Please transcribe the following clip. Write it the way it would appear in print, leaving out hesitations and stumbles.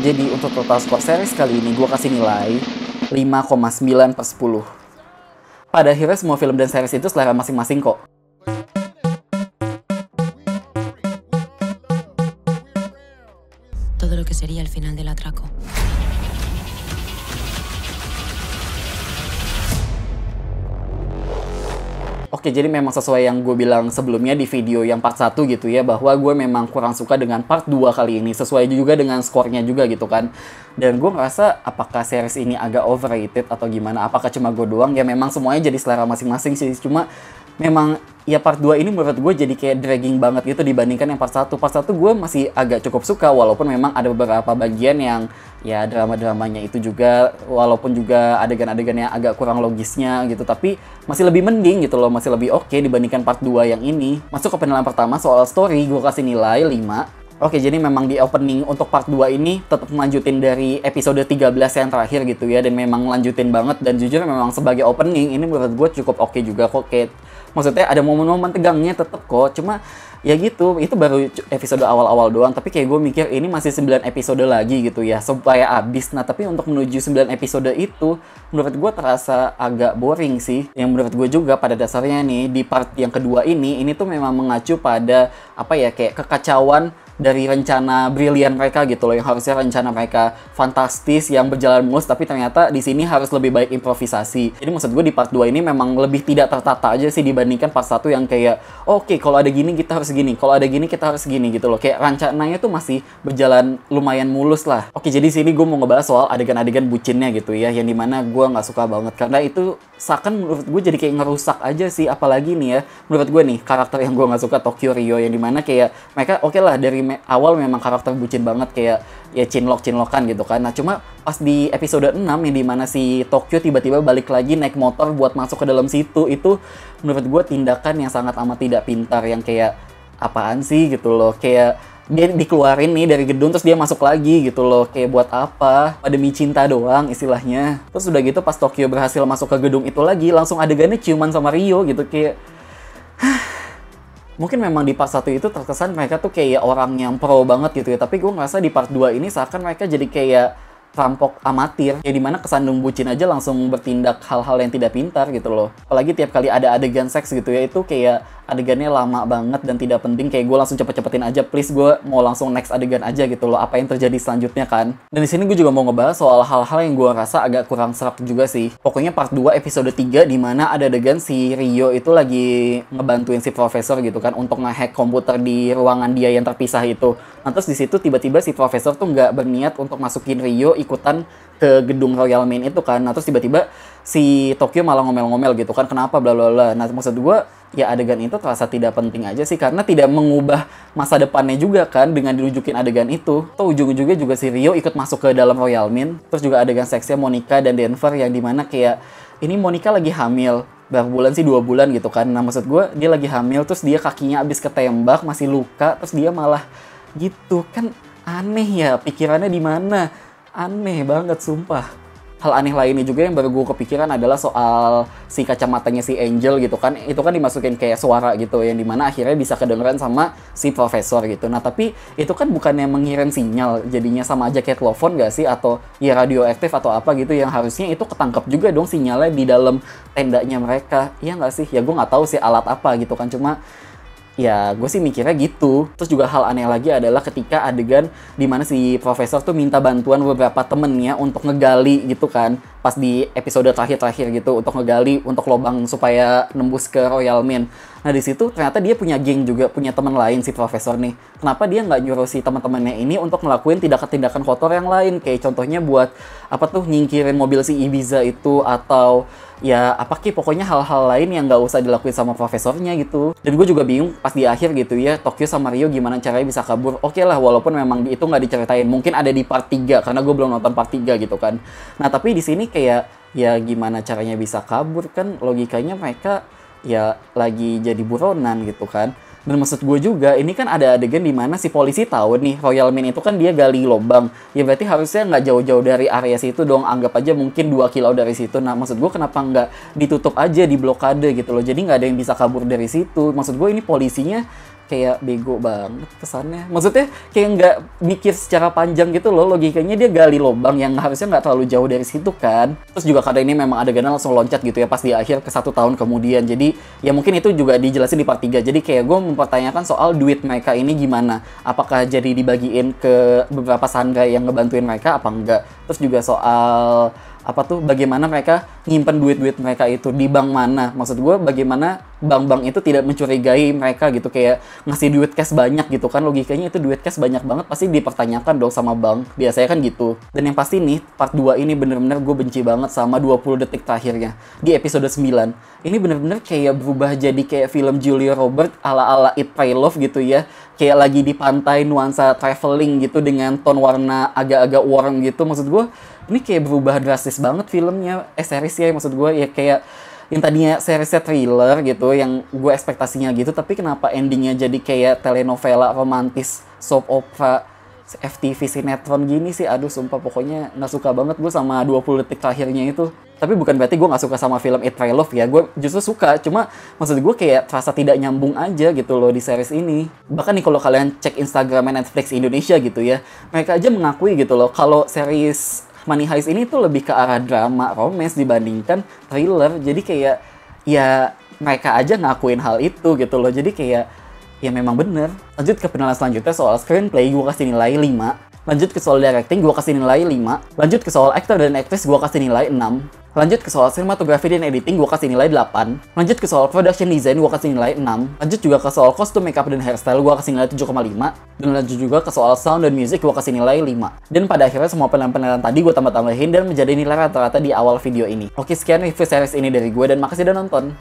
Jadi untuk total skor series kali ini gue kasih nilai 5,9/10. Pada akhirnya semua film dan series itu selera masing-masing kok. Todo lo que sería el final del atraco. Oke, jadi memang sesuai yang gue bilang sebelumnya di video yang part 1 gitu ya, bahwa gue memang kurang suka dengan part 2 kali ini, sesuai juga dengan skornya juga gitu kan. Dan gue ngerasa apakah series ini agak overrated atau gimana, apakah cuma gue doang, ya memang semuanya jadi selera masing-masing sih, cuma memang ya part 2 ini menurut gue jadi kayak dragging banget gitu dibandingkan yang part 1. Part 1 gue masih agak cukup suka, walaupun memang ada beberapa bagian yang ya drama-dramanya itu juga, walaupun juga adegan-adegan yang agak kurang logisnya gitu, tapi masih lebih mending gitu loh, masih lebih oke dibandingkan part 2 yang ini. Masuk ke penilaian pertama soal story, gue kasih nilai 5. Oke, jadi memang di opening untuk part 2 ini tetap melanjutin dari episode 13 yang terakhir gitu ya, dan memang lanjutin banget, dan jujur memang sebagai opening ini menurut gue cukup oke juga kok, kayak maksudnya ada momen-momen tegangnya tetep kok, cuma ya gitu, itu baru episode awal-awal doang, tapi kayak gue mikir ini masih 9 episode lagi gitu ya, supaya habis. Nah, tapi untuk menuju 9 episode itu, menurut gue terasa agak boring sih. Yang menurut gue juga pada dasarnya nih, di part yang kedua ini tuh memang mengacu pada, apa ya, kayak kekacauan dari rencana brilian mereka gitu loh, yang harusnya rencana mereka fantastis yang berjalan mulus, tapi ternyata di sini harus lebih baik improvisasi. Jadi maksud gue di part 2 ini memang lebih tidak tertata aja sih dibandingkan part 1 yang kayak oke, kalau ada gini kita harus gini, kalau ada gini kita harus gini gitu loh. Kayak rencananya tuh masih berjalan lumayan mulus lah. Oke, jadi sini gue mau ngebahas soal adegan-adegan bucinnya gitu ya, yang dimana gue nggak suka banget karena itu seakan menurut gue jadi kayak ngerusak aja sih. Apalagi nih ya, menurut gue nih karakter yang gue nggak suka Tokyo Rio, yang dimana kayak mereka oke lah dari awal memang karakter bucin banget, kayak ya cinlok-cinlokan gitu kan. Nah, cuma pas di episode 6 yang dimana si Tokyo tiba-tiba balik lagi naik motor buat masuk ke dalam situ, itu menurut gue tindakan yang sangat amat tidak pintar, yang kayak apaan sih gitu loh. Kayak dia dikeluarin nih dari gedung terus dia masuk lagi gitu loh, kayak buat apa? Demi cinta doang istilahnya. Terus udah gitu pas Tokyo berhasil masuk ke gedung itu lagi, langsung adegannya ciuman sama Rio gitu, kayak mungkin memang di part 1 itu terkesan mereka tuh kayak orang yang pro banget gitu ya, tapi gue ngerasa di part 2 ini seakan mereka jadi kayak rampok amatir, ya dimana kesandung bucin aja langsung bertindak hal-hal yang tidak pintar gitu loh. Apalagi tiap kali ada adegan seks gitu ya, itu kayak adegannya lama banget dan tidak penting, kayak gue langsung cepet-cepetin aja, please gue mau langsung next adegan aja gitu loh, apa yang terjadi selanjutnya kan. Dan di sini gue juga mau ngebahas soal hal-hal yang gue rasa agak kurang serak juga sih. Pokoknya part 2 episode 3 dimana ada adegan si Rio itu lagi ngebantuin si profesor gitu kan untuk ngehack komputer di ruangan dia yang terpisah itu. Nah, terus di situ tiba-tiba si profesor tuh nggak berniat untuk masukin Rio ikutan ke gedung Royal Main itu kan. Nah, terus tiba-tiba si Tokyo malah ngomel-ngomel gitu kan, kenapa bla bla bla. Nah, maksud gue ya adegan itu terasa tidak penting aja sih, karena tidak mengubah masa depannya juga kan dengan dinunjukin adegan itu. Tuh ujung-ujungnya juga si Rio ikut masuk ke dalam Royal Main. Terus juga adegan seksnya Monica dan Denver yang dimana kayak ini Monica lagi hamil, berapa bulan sih, 2 bulan gitu kan. Nah, maksud gue dia lagi hamil terus dia kakinya abis ketembak masih luka, terus dia malah gitu kan, aneh ya, pikirannya di mana? Aneh banget sumpah. Hal aneh lainnya juga yang baru gue kepikiran adalah soal si kacamatanya si Angel gitu kan. Itu kan dimasukin kayak suara gitu, yang dimana akhirnya bisa kedengeran sama si profesor gitu. Nah, tapi itu kan bukannya mengirim sinyal, jadinya sama aja kayak telepon gak sih? Atau ya radioaktif atau apa gitu, yang harusnya itu ketangkep juga dong sinyalnya di dalam tendanya mereka. Iya gak sih? Ya gue gak tahu sih alat apa gitu kan, cuma ya gue sih mikirnya gitu. Terus juga hal aneh lagi adalah ketika adegan dimana si profesor tuh minta bantuan beberapa temennya untuk ngegali gitu kan, pas di episode terakhir-terakhir gitu, untuk ngegali untuk lubang supaya nembus ke Royal Main. Nah, di situ ternyata dia punya geng juga, punya teman lain si profesor nih. Kenapa dia nggak nyuruh si teman-temannya ini untuk ngelakuin tindakan-tindakan kotor yang lain, kayak contohnya buat apa tuh, nyingkirin mobil si Ibiza itu, atau ya apa ki, pokoknya hal-hal lain yang nggak usah dilakuin sama profesornya gitu. Dan gue juga bingung pas di akhir gitu ya, Tokyo sama Rio gimana caranya bisa kabur. Oke lah, walaupun memang itu nggak diceritain, mungkin ada di part 3 karena gue belum nonton part 3 gitu kan. Nah, tapi di sini kayak ya gimana caranya bisa kabur, kan logikanya mereka ya lagi jadi buronan gitu kan. Dan maksud gue juga, ini kan ada adegan di mana si polisi tahu nih Royal Main itu kan dia gali lubang. Ya berarti harusnya nggak jauh-jauh dari area situ dong, anggap aja mungkin 2 kilo dari situ. Nah, maksud gue kenapa nggak ditutup aja, di blokade gitu loh. Jadi nggak ada yang bisa kabur dari situ. Maksud gue ini polisinya kayak bego banget kesannya. Maksudnya kayak nggak mikir secara panjang gitu loh, logikanya dia gali lubang yang harusnya nggak terlalu jauh dari situ kan. Terus juga kadang ini memang adegannya langsung loncat gitu ya pas di akhir ke 1 tahun kemudian. Jadi ya mungkin itu juga dijelasin di part 3. Jadi kayak gue mempertanyakan soal duit mereka ini gimana. Apakah jadi dibagiin ke beberapa sandra yang ngebantuin mereka apa enggak. Terus juga soal apa tuh bagaimana mereka nyimpen duit-duit mereka itu di bank mana. Maksud gue bagaimana bank-bank itu tidak mencurigai mereka gitu, kayak ngasih duit cash banyak gitu kan, logikanya itu duit cash banyak banget pasti dipertanyakan dong sama bank, biasanya kan gitu. Dan yang pasti nih part 2 ini bener-bener gue benci banget sama 20 detik terakhirnya di episode 9. Ini bener-bener kayak berubah jadi kayak film Julia Roberts ala-ala Eat Pray Love gitu ya, kayak lagi di pantai nuansa traveling gitu dengan tone warna agak-agak warm gitu. Maksud gue ini kayak berubah drastis banget filmnya, series ya maksud gue ya, kayak yang tadinya seriesnya thriller gitu, yang gue ekspektasinya gitu, tapi kenapa endingnya jadi kayak telenovela romantis, soap opera, FTV sinetron gini sih. Aduh sumpah pokoknya nggak suka banget gue sama 20 detik terakhirnya itu. Tapi bukan berarti gue nggak suka sama film Eat Pray Love ya, gue justru suka, cuma maksud gue kayak terasa tidak nyambung aja gitu loh di series ini. Bahkan nih kalau kalian cek Instagram Netflix Indonesia gitu ya, mereka aja mengakui gitu loh kalau series Money Heist ini tuh lebih ke arah drama, romance dibandingkan thriller. Jadi kayak ya mereka aja ngakuin hal itu gitu loh. Jadi kayak ya memang bener. Lanjut ke penilaian selanjutnya soal screenplay, gue kasih nilai 5. Lanjut ke soal directing, gue kasih nilai 5. Lanjut ke soal aktor dan aktris, gue kasih nilai 6. Lanjut ke soal sinematografi dan editing, gue kasih nilai 8. Lanjut ke soal production design, gue kasih nilai 6. Lanjut juga ke soal kostum, makeup, dan hairstyle, gue kasih nilai 7,5. Dan lanjut juga ke soal sound dan music, gue kasih nilai 5. Dan pada akhirnya semua penilaian tadi gue tambah-tambahin dan menjadi nilai rata-rata di awal video ini. Oke, sekian review series ini dari gue dan makasih udah nonton.